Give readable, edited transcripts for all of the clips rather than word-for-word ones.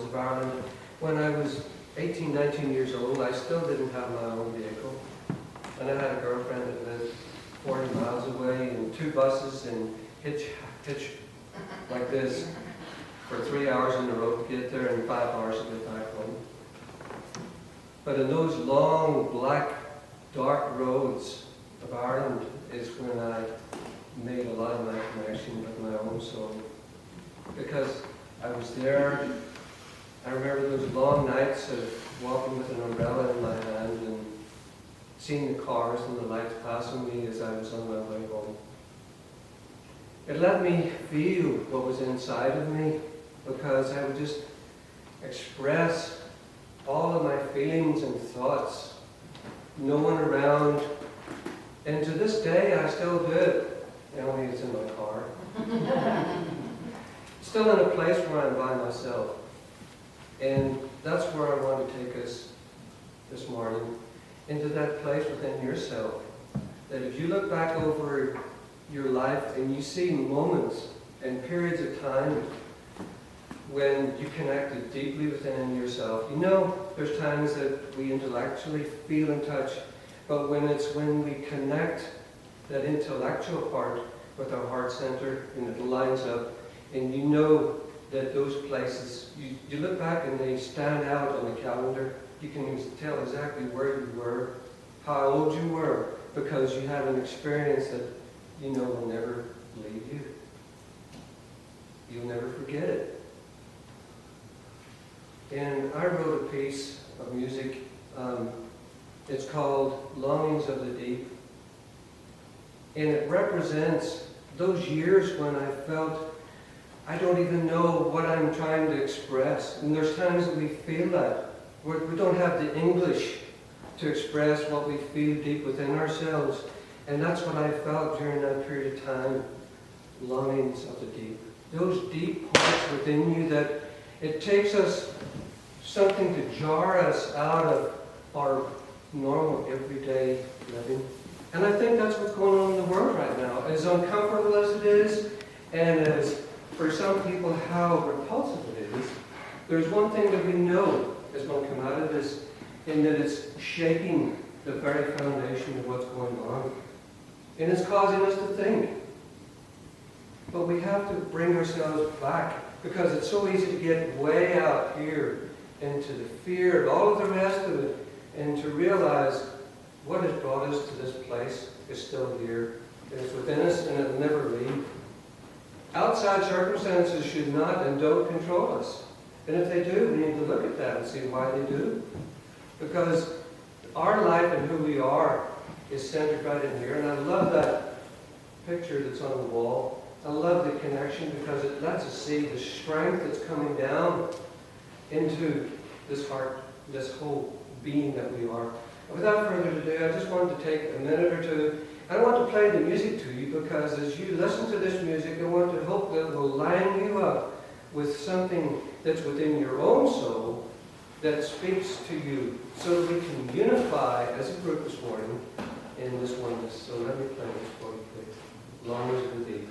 roads of Ireland. When I was 18, 19 years old, I still didn't have my own vehicle. And I had a girlfriend that lived 40 miles away, and 2 buses and hitch like this for 3 hours on the road to get there and 5 hours to get back home. But in those long, black, dark roads of Ireland is when I made a lot of my connection with my own soul. Because I was there, I remember those long nights of walking with an umbrella in my hand and seeing the cars and the lights passing me as I was on my way home. It let me feel what was inside of me, because I would just express all of my feelings and thoughts, no one around. And to this day, I still do it, only it's in my car. Still in a place where I'm by myself. And that's where I want to take us this morning, into that place within yourself. That if you look back over your life and you see moments and periods of time when you connected deeply within yourself. You know, there's times that we intellectually feel in touch, but when we connect that intellectual part with our heart center and it lines up, and you know that those places, you look back and they stand out on the calendar. You can tell exactly where you were, how old you were, because you had an experience that you know will never leave you. You'll never forget it. And I wrote a piece of music. It's called Longings of the Deep. And it represents those years when I felt I don't even know what I'm trying to express. And there's times that we feel that. We don't have the English to express what we feel deep within ourselves. And that's what I felt during that period of time. Longings of the deep. Those deep parts within you that it takes us something to jar us out of our normal, everyday living. And I think that's what's going on in the world right now. As uncomfortable as it is, and as, for some people, how repulsive it is, there's one thing that we know is going to come out of this, in that it's shaking the very foundation of what's going on. And it's causing us to think. But we have to bring ourselves back, because it's so easy to get way out here into the fear of all of the rest of it, and to realize what has brought us to this place is still here. It's within us, and it'll never leave. Outside circumstances should not and don't control us. And if they do, we need to look at that and see why they do. Because our life and who we are is centered right in here. And I love that picture that's on the wall. I love the connection, because it lets us see the strength that's coming down into this heart, this whole being that we are. Without further ado, I just wanted to take a minute or two. I want to play the music to you, because as you listen to this music, I want to hope that it will line you up with something that's within your own soul that speaks to you, so that we can unify as a group this morning in this oneness. So let me play this for you, please. Longings of the Deep.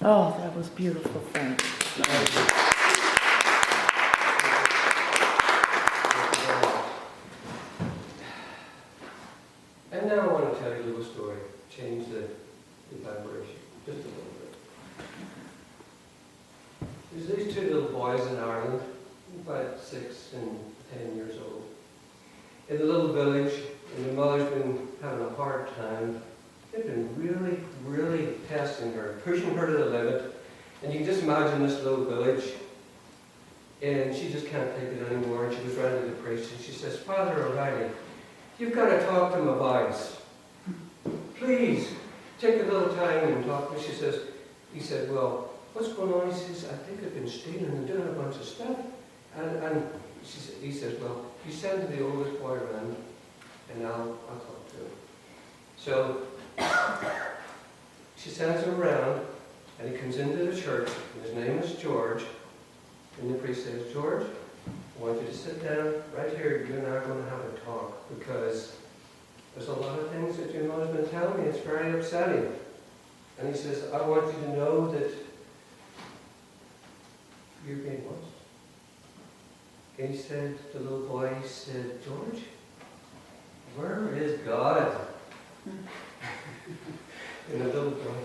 Oh, that was beautiful, Frank. And now I want to tell you a little story, change the vibration just a little bit. There's these two little boys in Ireland, about 6 and 10 years old, in a little village, and the mother's been having a hard time. They've been really, really testing her, pushing her to the limit. And you can just imagine this little village, and she just can't take it anymore. And she was running to the priest, and she says, Father O'Reilly, you've got to talk to Matthias. Please, take a little time and talk to me. He said, well, what's going on? He says, I think I've been stealing and doing a bunch of stuff. And he says, well, you send the oldest boy around, and I'll talk to him. So she sends him around, and he comes into the church, and his name is George. And the priest says, George, I want you to sit down right here. You and I are going to have a talk, because there's a lot of things that your mother's been telling me. It's very upsetting. And he says, I want you to know that you're being watched. And he said, the little boy, he said, George, where is God? And the little boy,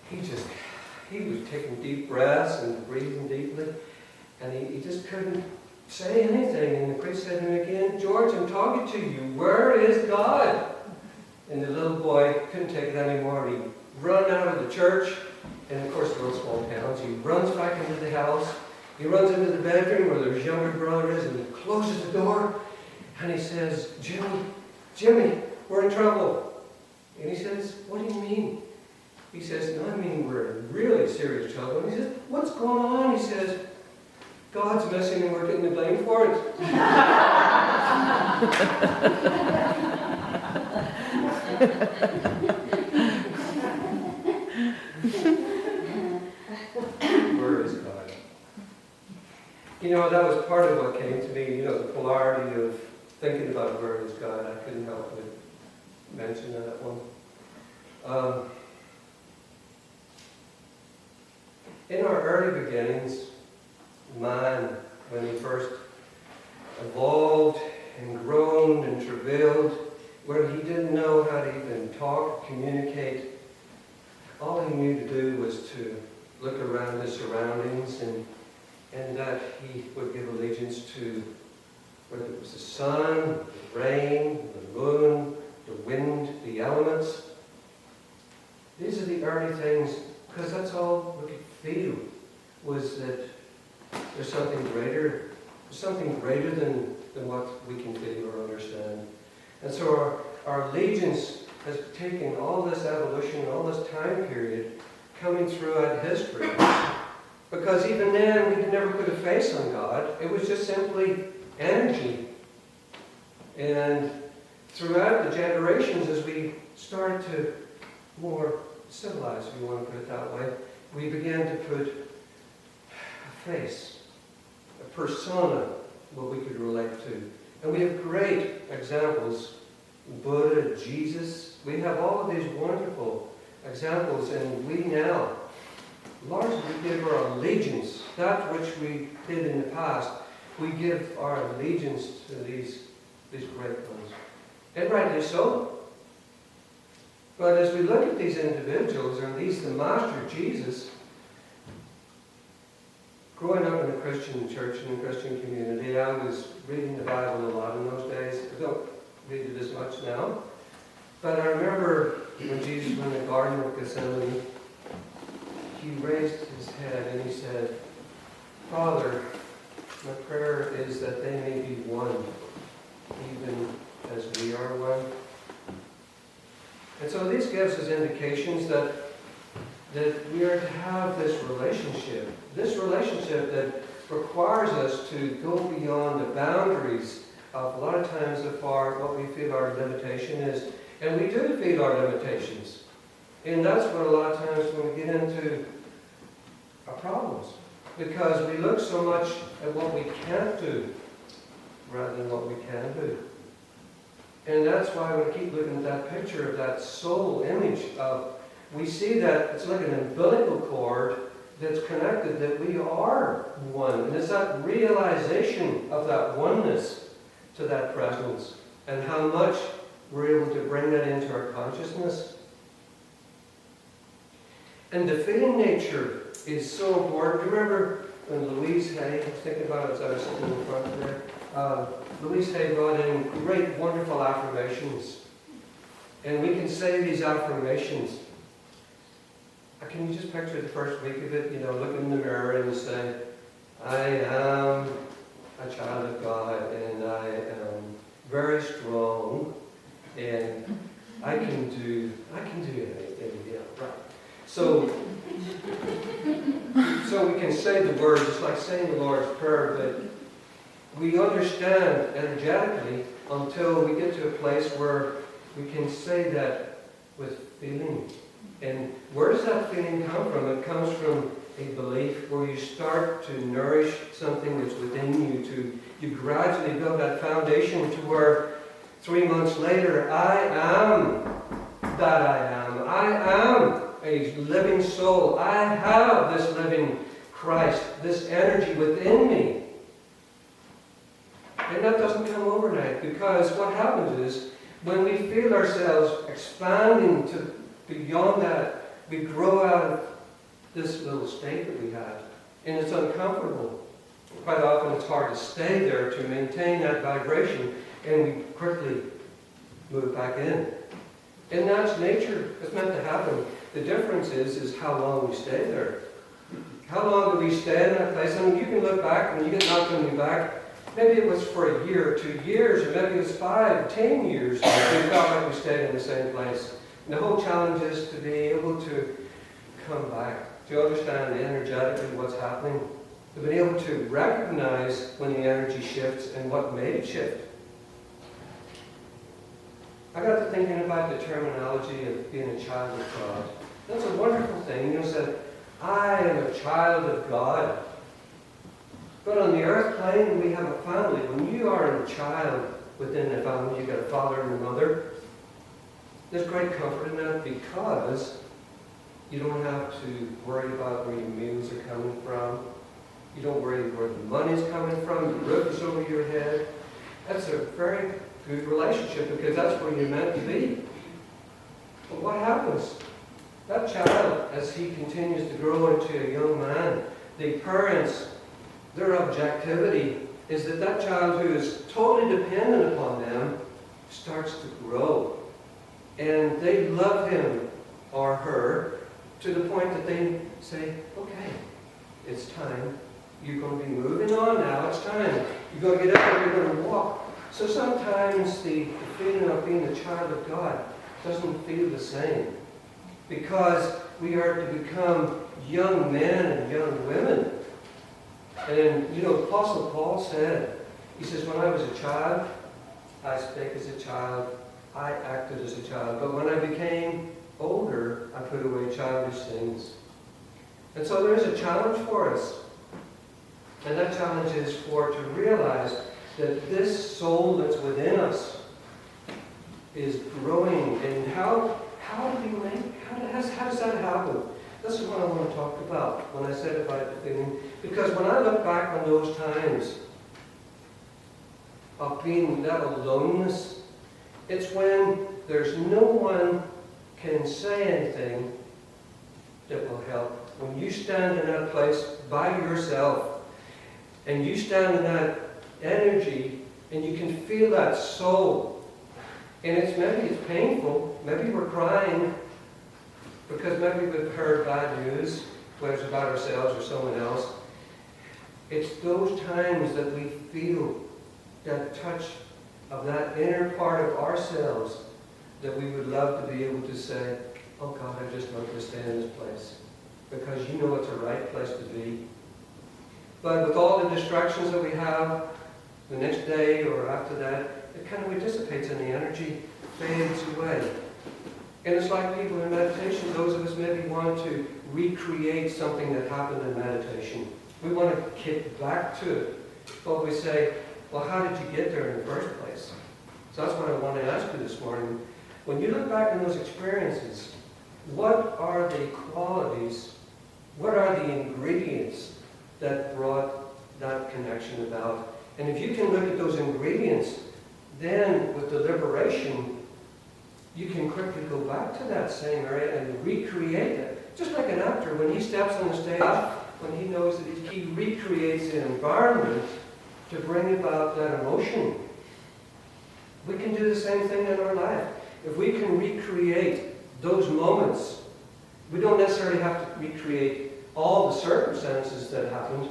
he was taking deep breaths and breathing deeply, and he just couldn't say anything. And the priest said to him again, George, I'm talking to you. Where is God? And the little boy couldn't take it anymore. He ran out of the church, and of course, little small towns. He runs back into the house. He runs into the bedroom where his younger brother is, and he closes the door. And he says, Jimmy, we're in trouble. And he says, what do you mean? He says, no, I mean, we're in really serious trouble. And he says, what's going on? He says, God's missing and we're getting the blame for it. Where is God? You know, that was part of what came to me, you know, the polarity of thinking about where is God. I couldn't help but mention that one. In our early beginnings, man, when he first evolved and groaned and travailed, where he didn't know how to even talk, communicate, all he knew to do was to look around his surroundings, and that he would give allegiance to, whether it was the sun, the rain, the moon, the wind, the elements. These are the early things, because that's all we could feel, was that there's something greater than what we can feel or understand. And so our allegiance has taken all this evolution, all this time period coming throughout history. Because even then, we could never put a face on God. It was just simply energy. And throughout the generations, as we started to more civilize, if you want to put it that way, we began to put a face, a persona, what we could relate to. And we have great examples. Buddha, Jesus. We have all of these wonderful examples, and we now largely give our allegiance, that which we did in the past, we give our allegiance to these great ones. And rightly so. But as we look at these individuals, or at least the Master Jesus, growing up in a Christian church and a Christian community, I was reading the Bible a lot in those days. I don't read it as much now. But I remember when Jesus was in the Garden of Gethsemane, he raised his head and he said, Father, my prayer is that they may be one, even as we are one. And so this gives us indications that we are to have this relationship that requires us to go beyond the boundaries of a lot of times what we feel our limitation is. And we do feel our limitations. And that's what a lot of times when we get into our problems. Because we look so much at what we can't do rather than what we can do. And that's why when I keep looking at that picture of that soul image of we see that it's like an umbilical cord that's connected, that we are one. And it's that realization of that oneness to that presence, and how much we're able to bring that into our consciousness. And defeating nature is so important. Do you remember when Louise Hay, I was thinking about it as I was sitting in front there, Louise Hay brought in great, wonderful affirmations. And we can say these affirmations. Can you just picture the first week of it, look in the mirror and say, I am a child of God, and I am very strong, and I can do anything. Yeah, right. So we can say the words, it's like saying the Lord's Prayer, but we understand energetically until we get to a place where we can say that with feeling. And where does that feeling come from? It comes from a belief where you start to nourish something that's within you. You gradually build that foundation to where 3 months later, I am that I am. I am a living soul. I have this living Christ, this energy within me. And that doesn't come overnight, because what happens is when we feel ourselves expanding to beyond that, we grow out of this little state that we have. And it's uncomfortable. Quite often it's hard to stay there, to maintain that vibration, and we quickly move back in. And that's nature. It's meant to happen. The difference is how long we stay there. How long do we stay in that place? I mean, you can look back, when you get knocked on your back, maybe it was for a year, 2 years, or maybe it was 5, 10 years. We felt like we stayed in the same place. And the whole challenge is to be able to come back, to understand energetically what's happening, to be able to recognize when the energy shifts and what made it shift. I got to thinking about the terminology of being a child of God. That's a wonderful thing. You said, I am a child of God. But on the earth plane, we have a family. When you are a child within a family, you've got a father and a mother. There's great comfort in that, because you don't have to worry about where your meals are coming from. You don't worry where the money's coming from, the roof is over your head. That's a very good relationship, because that's where you're meant to be. But what happens? That child, as he continues to grow into a young man, the parents, their objectivity is that that child who is totally dependent upon them starts to grow. And they love him or her to the point that they say, okay, it's time. You're going to be moving on now. It's time. You're going to get up and you're going to walk. So sometimes the feeling of being a child of God doesn't feel the same, because we are to become young men and young women. And, Apostle Paul said, he says, when I was a child, I spake as a child, I acted as a child. But when I became older, I put away childish things. And so there's a challenge for us. And that challenge is to realize that this soul that's within us is growing. And how does that happen? This is what I want to talk about when I said about the feeling. Because when I look back on those times of being that aloneness, it's when there's no one can say anything that will help. When you stand in that place by yourself, and you stand in that energy, and you can feel that soul, and maybe it's painful, maybe we're crying, because maybe we've heard bad news, whether it's about ourselves or someone else. It's those times that we feel that touch of that inner part of ourselves that we would love to be able to say, oh God, I just love to stay in this place, because you know it's a right place to be. But with all the distractions that we have, the next day or after that, it kind of dissipates and the energy fades away. And it's like people in meditation, those of us maybe want to recreate something that happened in meditation. We want to kick back to it. But we say, well, how did you get there in the first place? So that's what I want to ask you this morning. When you look back on those experiences, what are the qualities, what are the ingredients that brought that connection about? And if you can look at those ingredients, then with deliberation, you can quickly go back to that same area and recreate it. Just like an actor, when he steps on the stage, when he knows that he recreates an environment to bring about that emotion. We can do the same thing in our life. If we can recreate those moments, we don't necessarily have to recreate all the circumstances that happened,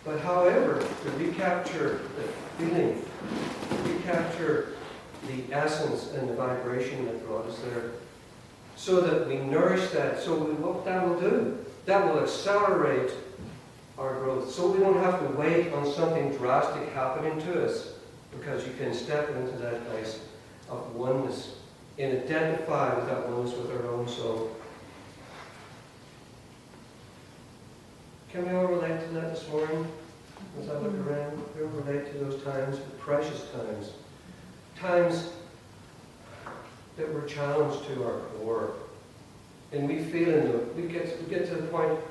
but however, to recapture the feeling, recapture the essence and the vibration that brought us there, so that we nourish that. So what that will do, that will accelerate our growth. So we don't have to wait on something drastic happening to us, because you can step into that place of oneness and identify with that oneness with our own soul. Can we all relate to that this morning? As I look around, we all relate to those times, the precious times. Times that we're challenged to our core. And we feel in them, we get to the point of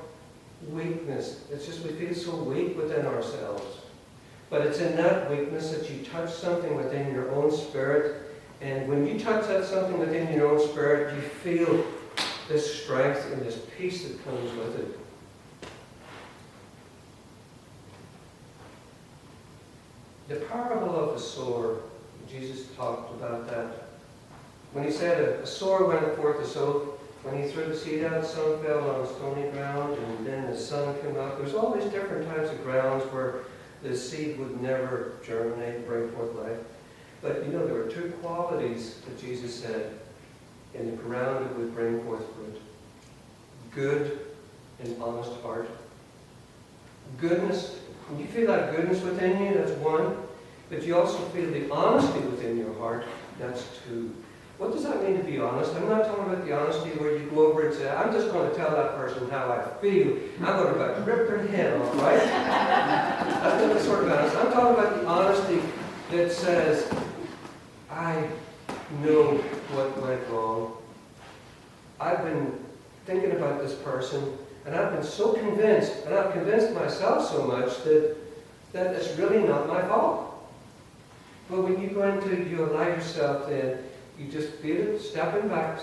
weakness. It's just we feel so weak within ourselves. But it's in that weakness that you touch something within your own spirit. And when you touch that something within your own spirit, you feel this strength and this peace that comes with it. The parable of the sower, Jesus talked about that. When he said a sower went forth to sow, when he threw the seed out, some fell on stony ground, and then the sun came up. There's all these different types of grounds where the seed would never germinate and bring forth life. But you know, there were two qualities that Jesus said in the ground that would bring forth fruit. Good and honest heart. Goodness, when you feel that goodness within you, that's one. But you also feel the honesty within your heart, that's two. What does that mean to be honest? I'm not talking about the honesty where you go over and say, I'm just going to tell that person how I feel. I'm going to rip their head off, right? That's not the sort of honesty. I'm talking about the honesty that says, I know what went wrong. I've been thinking about this person, and I've been so convinced, and I've convinced myself so much that it's really not my fault. But when you go into, you allow yourself then, you just feel it, stepping back,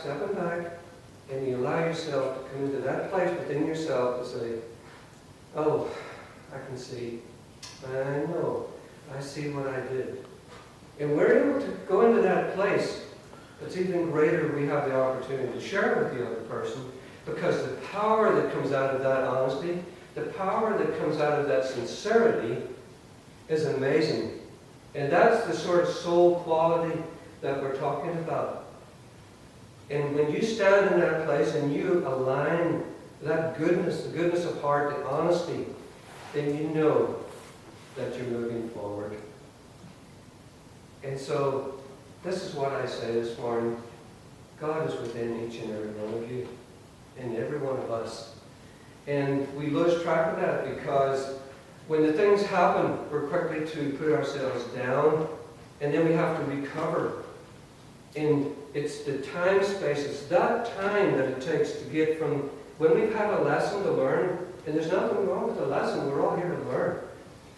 and you allow yourself to come into that place within yourself to say, oh, I can see, I know, I see what I did. And we're able to go into that place. It's even greater, we have the opportunity to share it with the other person, because the power that comes out of that honesty, the power that comes out of that sincerity is amazing. And that's the sort of soul quality that we're talking about. And when you stand in that place and you align that goodness, the goodness of heart, the honesty, then you know that you're moving forward. And so, this is what I say this morning. God is within each and every one of you, and every one of us. And we lose track of that because when the things happen, we're quickly to put ourselves down, and then we have to recover. And it's the time space, it's that time that it takes to get from when we've had a lesson to learn, and there's nothing wrong with the lesson, we're all here to learn.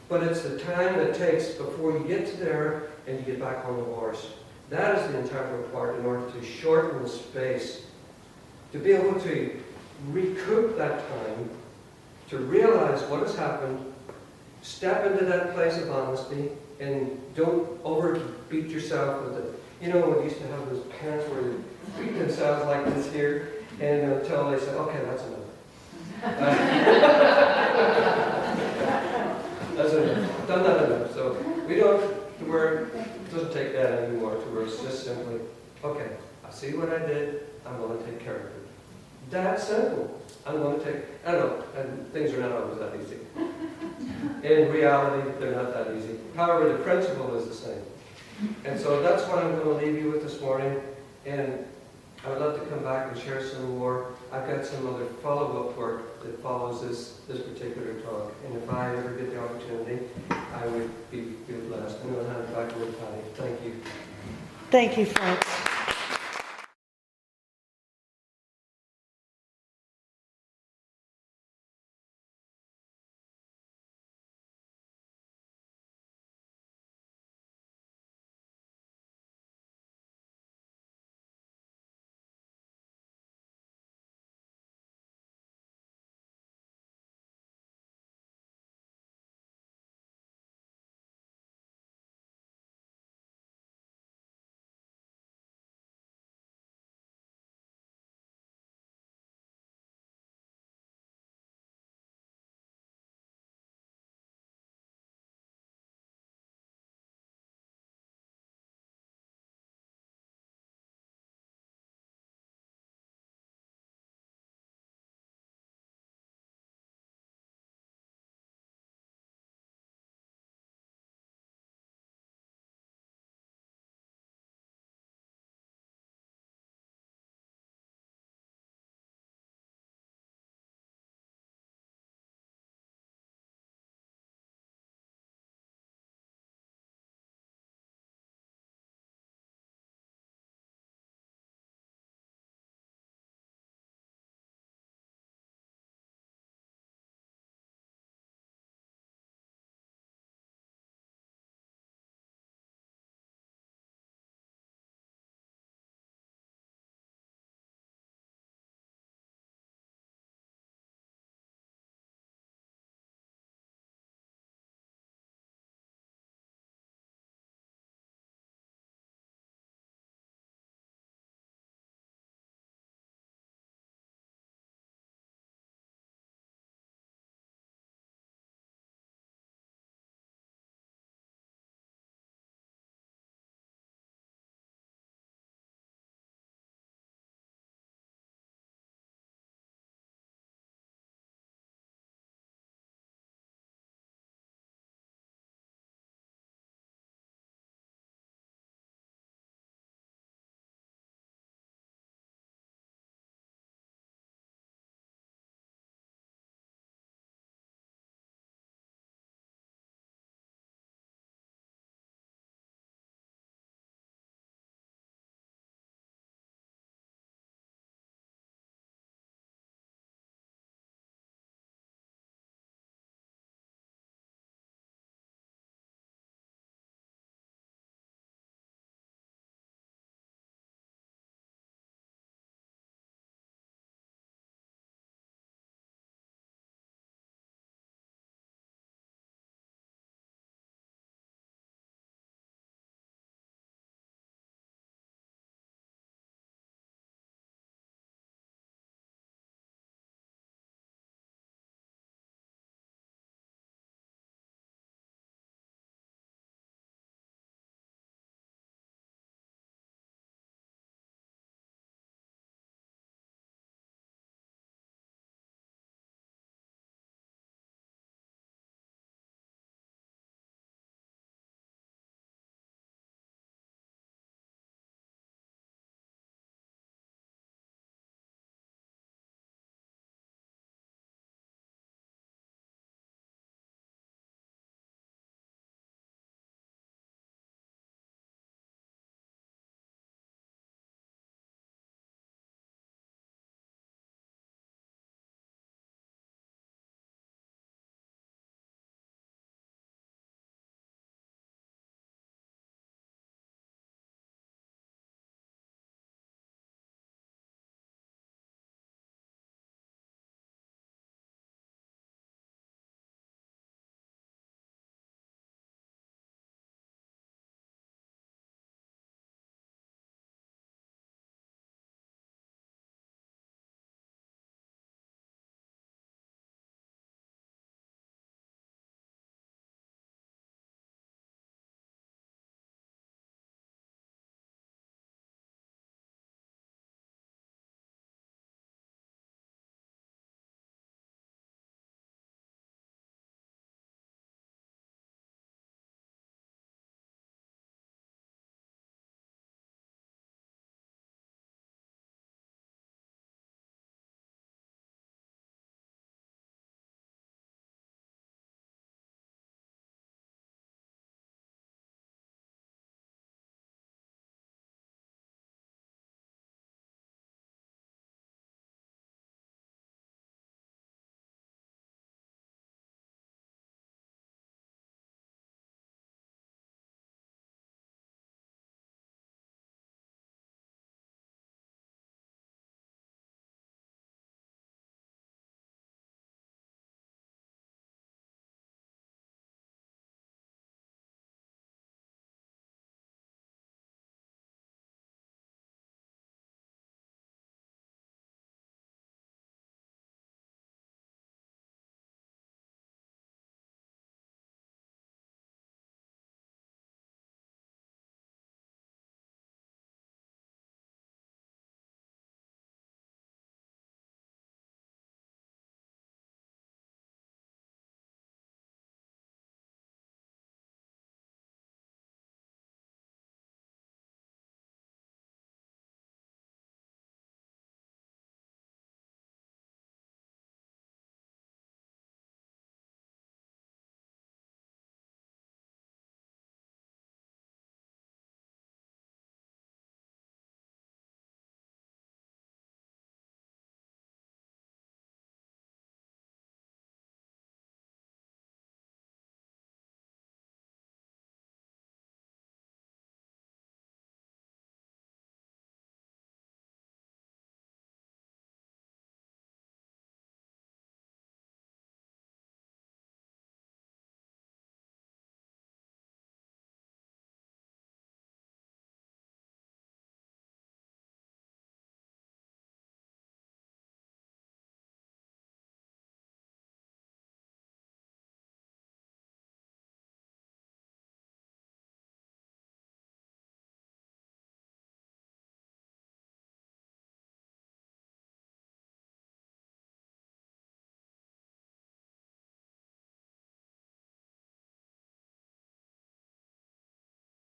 But it's the time that it takes before you get to there and you get back on the horse. That is the integral part in order to shorten the space, to be able to recoup that time, to realize what has happened, step into that place of honesty, and don't overbeat yourself with it. You know, we used to have those parents where they beat themselves like this here, and until they say, okay, that's enough. That's enough. Done that enough. So we don't, it doesn't take that anymore, to where it's just simply, okay, I see what I did, I'm going to take care of it. That's simple. I'm going to take, I know, and things are not always that easy. In reality, they're not that easy. However, the principle is the same. And so that's what I'm going to leave you with this morning. And I would love to come back and share some more. I've got some other follow-up work that follows this particular talk. And if I ever get the opportunity, I would be blessed. I'm going to hand it back to Patty. Thank you. Thank you, Frank.